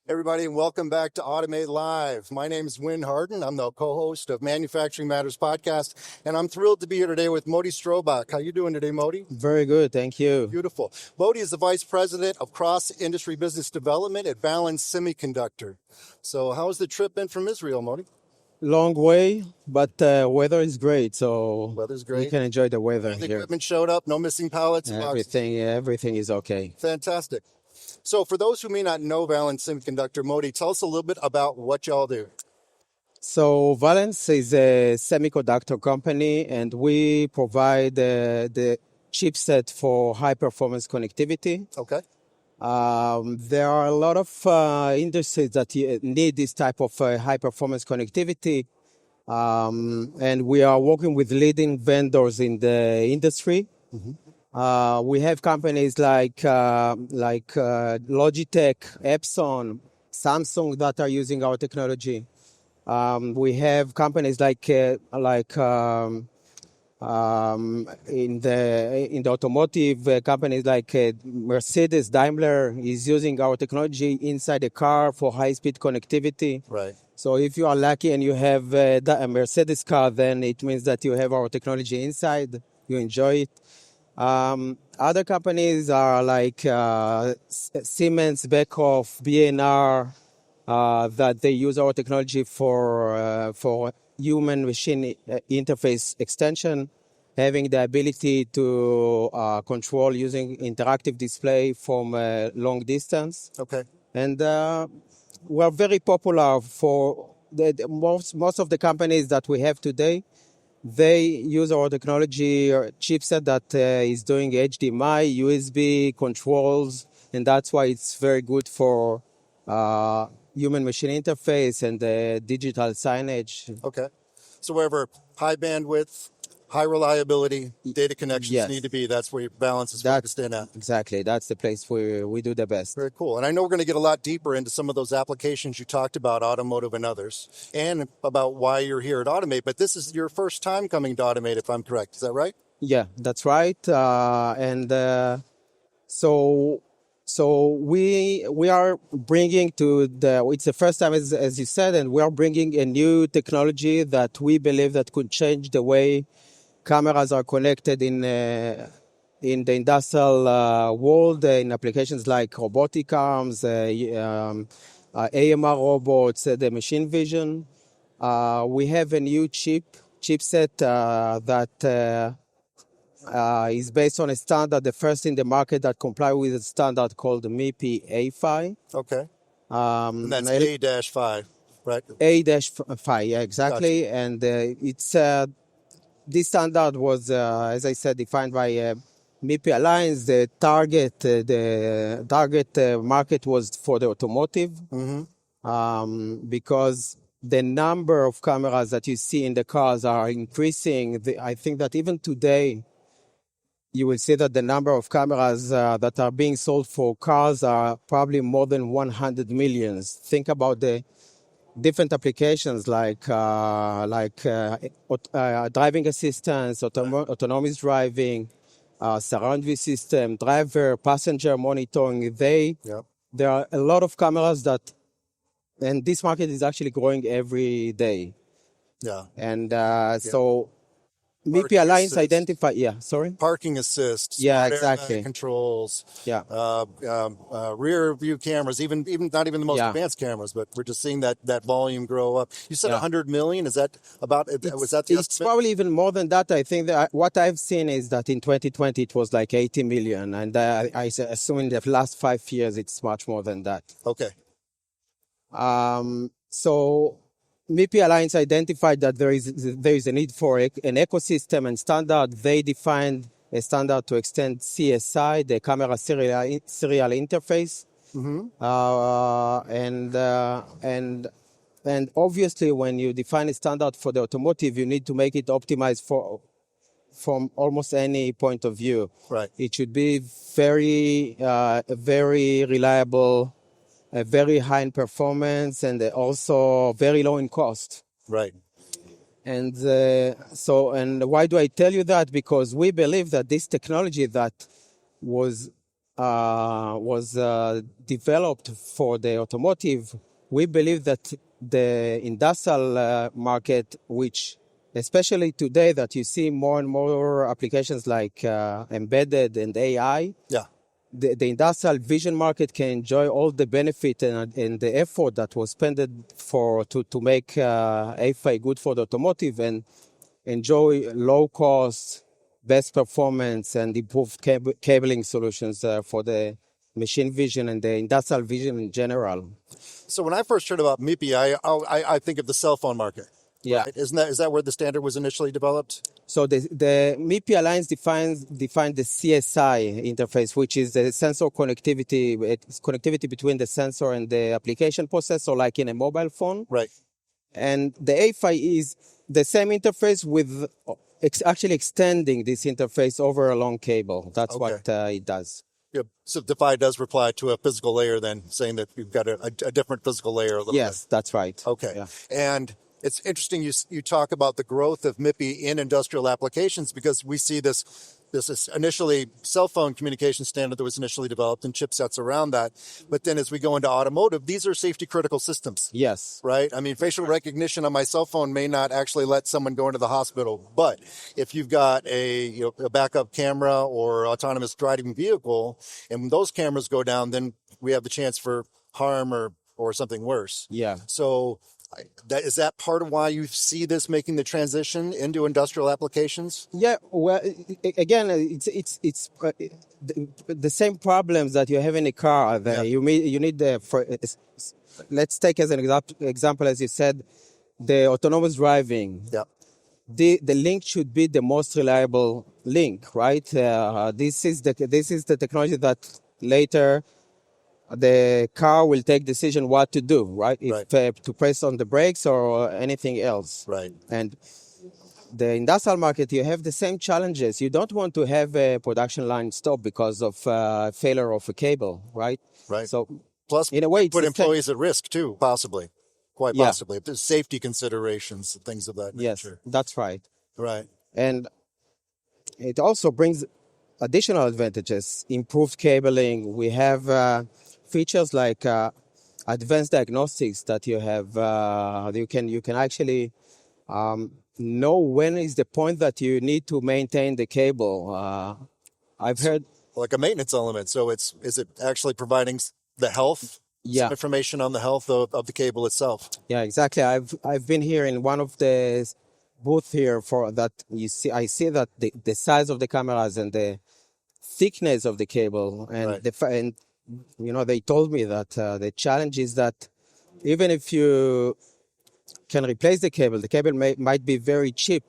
Everybody, and welcome back to Automate Live. My name is Win Harden. I'm the co-host of Manufacturing Matters podcast, and I'm thrilled to be here today with Moti Strobach. How you doing today, Moti? Very good, thank you. Beautiful. Moti is the Vice President of Cross-Industry Business Development at Valens Semiconductor. So how's the trip been from Israel, Moti? Long way, but weather is great, so Weather's great. we can enjoy the weather The here. equipment showed up, no missing pallets. Everything is okay. Fantastic. So for those who may not know Valens Semiconductor, Moti, tell us a little bit about what y'all do. So Valens is a semiconductor company, and we provide the chipset for high-performance connectivity. Okay. There are a lot of industries that need this type of high-performance connectivity, and we are working with leading vendors in the industry. Mm-hmm. We have companies like Logitech, Epson, Samsung that are using our technology. We have companies like in the automotive companies like Mercedes, Daimler is using our technology inside the car for high-speed connectivity. Right. So if you are lucky and you have a Mercedes car, then it means that you have our technology inside. You enjoy it. Other companies are like Siemens, Beckhoff, B&R, that they use our technology for human-machine interface extension, having the ability to control using interactive display from a long distance. Okay. And we're very popular for most of the companies that we have today. They use our technology chipset that is doing HDMI, USB controls, and that's why it's very good for human-machine interface and digital signage. Okay. So wherever high bandwidth, high reliability, data connections need to be, that's where Valens is focused in at. Exactly. That's the place where we do the best. Very cool. And I know we're going to get a lot deeper into some of those applications you talked about, automotive and others, and about why you're here at Automate. But this is your first time coming to Automate, if I'm correct. Is that right? Yeah, that's right. So we are bringing it's the first time, as you said, and we are bringing a new technology that we believe that could change the way cameras are connected in the industrial world, in applications like robotic arms, AMR robots, the machine vision. We have a new chipset that is based on a standard, the first in the market that comply with a standard called the MIPI A-PHY. Okay. And that's A-5, right? A-5, yeah, exactly. Gotcha. And it's this standard was, as I said, defined by MIPI Alliance. The target market was for the automotive, because the number of cameras that you see in the cars are increasing. I think that even today, you will see that the number of cameras that are being sold for cars are probably more than 100 million. Think about the different applications like driving assistance, autonomous driving, surround view system, driver, passenger monitoring. There are a lot of cameras and this market is actually growing every day. Yeah. And so MIPI Alliance identify, parking assist, exactly, controls, rear view cameras, even not even the most advanced cameras, but we're just seeing that volume grow up. You said 100 million. Is that about? Was that the estimate? It's probably even more than that. I think that what I've seen is that in 2020 it was like 80 million, and I assume in the last 5 years it's much more than that. Okay. So MIPI Alliance identified that there is a need for an ecosystem and standard. They defined a standard to extend CSI, the camera serial interface. And obviously, when you define a standard for the automotive, you need to make it optimized from almost any point of view. Right. It should be very reliable, very high in performance, and also very low in cost. Right. And and why do I tell you that? Because we believe that this technology that was was developed for the automotive, we believe that the industrial market, which especially today that you see more and more applications like embedded and AI, Yeah. the industrial vision market can enjoy all the benefit and the effort that was spent to make A-PHY good for the automotive and enjoy low cost, best performance, and improved cabling solutions for the machine vision and the industrial vision in general. So when I first heard about MIPI, I think of the cell phone market. Yeah. Right? Is that where the standard was initially developed? So the MIPI Alliance defined the CSI interface, which is the sensor connectivity. It's connectivity between the sensor and the application processor, like in a mobile phone. Right. And the A-PHY is the same interface with actually extending this interface over a long cable. That's what it does. Yeah. So the PHY does reply to a physical layer then, saying that you've got a different physical layer a little bit. Yes, that's right. Okay. Yeah. And it's interesting you talk about the growth of MIPI in industrial applications, because we see this is initially cell phone communication standard that was initially developed and chipsets around that. But then as we go into automotive, these are safety critical systems. Yes. Right? I mean, facial recognition on my cell phone may not actually let someone go into the hospital. But if you've got a backup camera or autonomous driving vehicle, and when those cameras go down, then we have the chance for harm or something worse. Yeah. So is that part of why you see this making the transition into industrial applications? Yeah, well, again, it's the same problems that you have in a car are there. Yeah. You need let's take as an example, as you said, the autonomous driving. Yeah. The link should be the most reliable link, right? This is the technology that later the car will take decision what to do, right? If to press on the brakes or anything else. Right. And the industrial market, you have the same challenges. You don't want to have a production line stop because of failure of a cable, right? Right. So, plus, in a way, put employees at risk too, possibly, quite Yeah. possibly. If there's safety considerations, things of that nature. Yes, that's right. Right. And it also brings additional advantages, improved cabling. We have features like advanced diagnostics that you have. You can actually know when is the point that you need to maintain the cable. I've heard Like a maintenance element. So is it actually providing the health? Yeah. Some information on the health of the cable itself. Yeah, exactly. I've been here in one of the booth here for that. I see that the size of the cameras and the thickness of the cable and Right. they told me that the challenge is that even if you can replace the cable might be very cheap,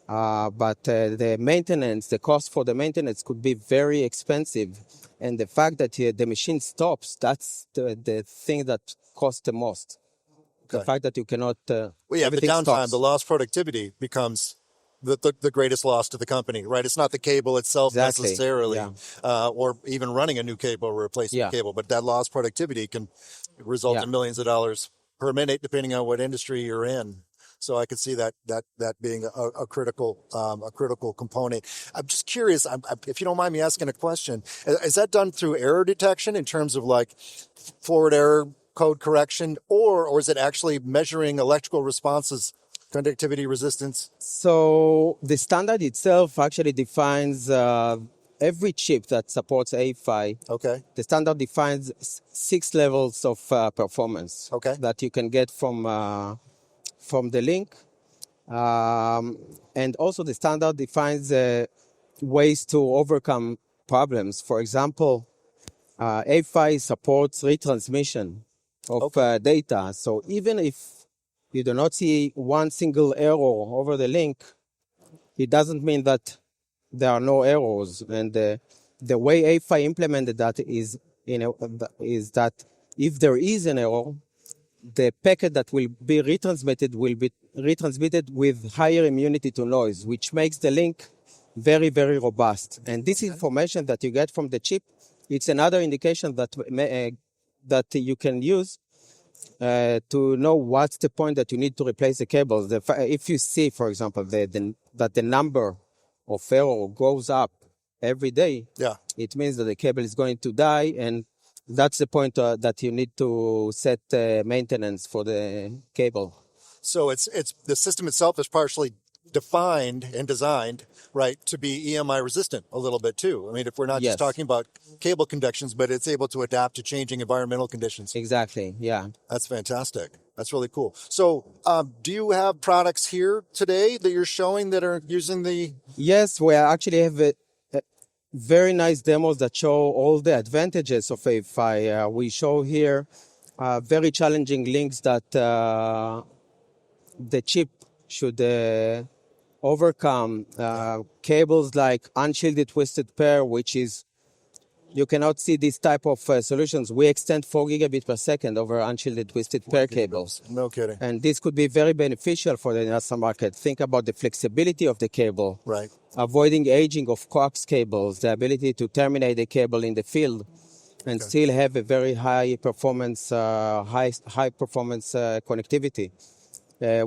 but the cost for the maintenance could be very expensive. And the fact that the machine stops, that's the thing that costs the most. The fact that you cannot. Well, yeah, the downtime, stops. the lost productivity becomes the greatest loss to the company, right? It's not the cable itself Exactly. necessarily, Yeah. or even running a new cable or replacing Yeah. the cable, but that lost productivity can result Yeah. in millions of dollars per minute, depending on what industry you're in. So I could see that being a critical component. I'm just curious, if you don't mind me asking a question, is that done through error detection in terms of like forward error code correction, or is it actually measuring electrical responses, conductivity resistance? So the standard itself actually defines every chip that supports A-PHY. Okay. The standard defines 6 levels of performance that you can get from the link. And also the standard defines ways to overcome problems. For example, A-PHY supports retransmission of data. So even if you do not see one single error over the link, it doesn't mean that there are no errors. And the way A-PHY implemented that is that if there is an error, the packet that will be retransmitted with higher immunity to noise, which makes the link very, very robust. And this information that you get from the chip, it's another indication that you can use to know what's the point that you need to replace the cables. If you see, for example, that the number of error goes up every day, Yeah. it means that the cable is going to die, and that's the point that you need to set maintenance for the cable. So it's the system itself is partially defined and designed, right, to be EMI resistant a little bit too. I mean, if we're not just Yes. talking about cable conductions, but it's able to adapt to changing environmental conditions. Exactly, yeah. That's fantastic. That's really cool. So, do you have products here today that you're showing that are using the? Yes, we actually have very nice demos that show all the advantages of A-PHY. We show here very challenging links that the chip should overcome. Cables like unshielded twisted pair, which is, you cannot see this type of solutions. We extend 4 gigabit per second over unshielded twisted pair cables. No kidding. And this could be very beneficial for the industrial market. Think about the flexibility of the cable. Right. Avoiding aging of coax cables, the ability to terminate the cable in the field and still have a very high performance, high performance connectivity.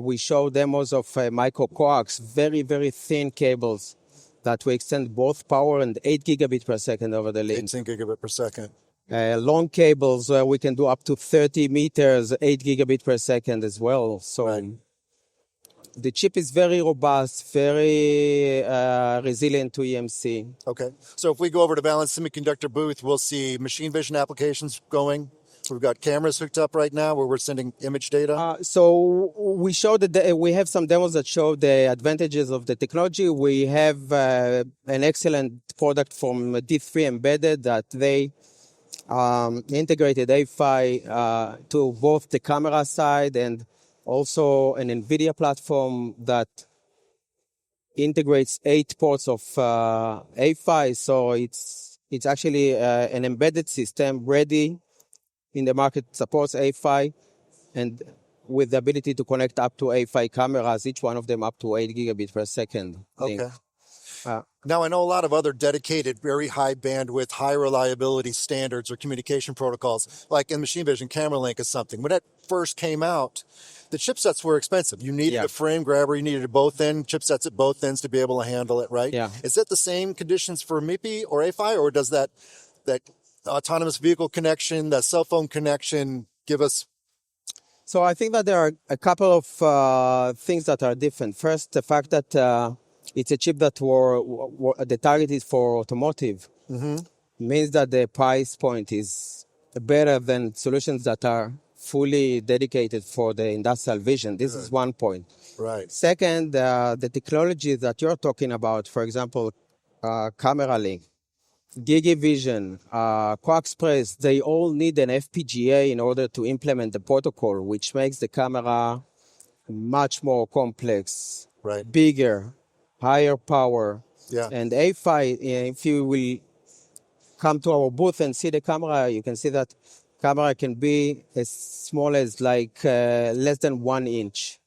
We show demos of micro coax, very, very thin cables that we extend both power and 8 gigabit per second over the link. 18 gigabit per second. Long cables, we can do up to 30 meters, 8 gigabit per second as well. So Right. the chip is very robust, very resilient to EMC. Okay. So if we go over to Valens Semiconductor booth, we'll see machine vision applications going. We've got cameras hooked up right now where we're sending image data. So we show that we have some demos that show the advantages of the technology. We have an excellent product from D3 Embedded that they integrated A-PHY to both the camera side and also an NVIDIA platform that integrates 8 ports of A-PHY. So it's actually an embedded system ready in the market, supports A-PHY, and with the ability to connect up to A-PHY cameras, each one of them up to 8 gigabit per second. Okay. Now, I know a lot of other dedicated, very high bandwidth, high reliability standards or communication protocols, like in machine vision, Camera Link is something. When that first came out, the chipsets were expensive. You needed a frame grabber, you needed both end chipsets at both ends to be able to handle it, right? Yeah. Is it the same conditions for MIPI or A-PHY, or does that autonomous vehicle connection, that cell phone connection give us? So I think that there are a couple of things that are different. First, the fact that it's a chip that the target is for automotive means that the price point is better than solutions that are fully dedicated for the industrial vision. This is one point. Right. Second, the technology that you're talking about, for example, camera link, GigaVision, QuackSpress, they all need an FPGA in order to implement the protocol, which makes the camera much more complex, bigger, higher power. Yeah. And A-PHY, if you will come to our booth and see the camera, you can see that camera can be as small as like less than 1 inch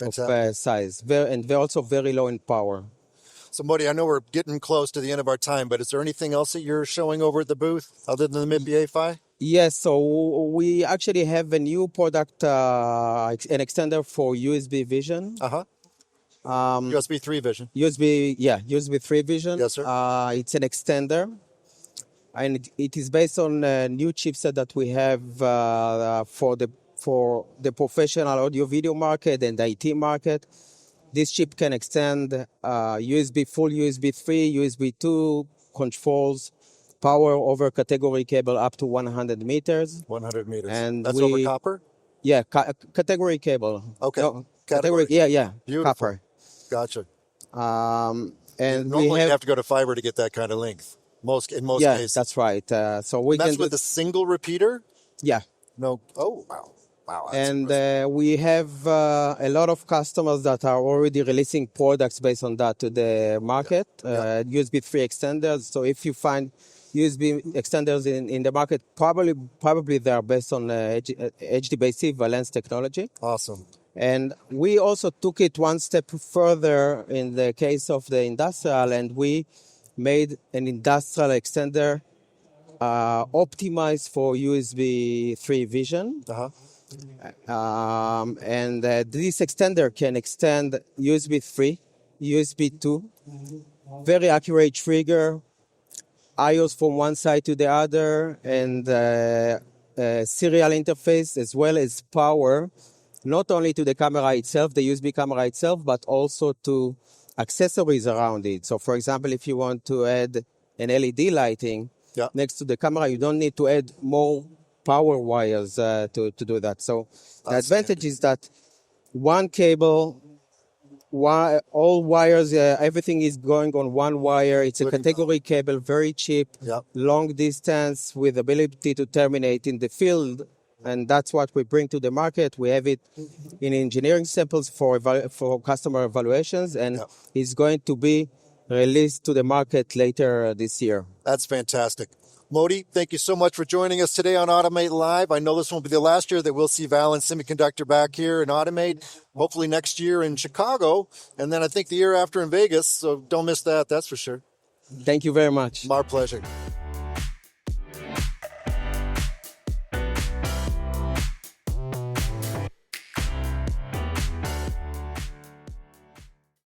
of size. And they're also very low in power. So, Modi, I know we're getting close to the end of our time, but is there anything else that you're showing over at the booth other than the MIPI A-PHY? Yes, so we actually have a new product, an extender for USB vision. USB 3 vision. USB 3 vision. Yes, sir. It's an extender, and it is based on a new chipset that we have for the professional audio video market and the IT market. This chip can extend full USB 3, USB 2 controls, power over category cable up to 100 meters. 100 meters. And that's over copper? Yeah, category cable. Okay. No, category. Yeah. Beautiful. Copper. Gotcha. And normally you have to go to fiber to get that kind of length. In most cases. Yeah, that's right. So we that's can with a single repeater? Yeah. No. Oh, wow. Wow. And we have a lot of customers that are already releasing products based on that to the market, USB 3 extenders. So if you find USB extenders in the market, probably they are based on HDBaseT Valens technology. Awesome. And we also took it one step further in the case of the industrial, and we made an industrial extender optimized for USB 3 vision. And this extender can extend USB 3, USB 2, very accurate trigger, IOs from one side to the other, and serial interface as well as power, not only to the camera itself, the USB camera itself, but also to accessories around it. So, for example, if you want to add an LED lighting Yeah. next to the camera, you don't need to add more power wires to do that. So, the advantage is that one cable, all wires, everything is going on one wire. It's a category cable, very cheap, Yep. long distance with ability to terminate in the field. And that's what we bring to the market. We have it in engineering samples for customer evaluations, and Yep. it's going to be released to the market later this year. That's fantastic. Moti, thank you so much for joining us today on Automate Live. I know this won't be the last year that we'll see Valens Semiconductor back here in Automate, hopefully next year in Chicago, and then I think the year after in Vegas, so don't miss that, that's for sure. Thank you very much. My pleasure.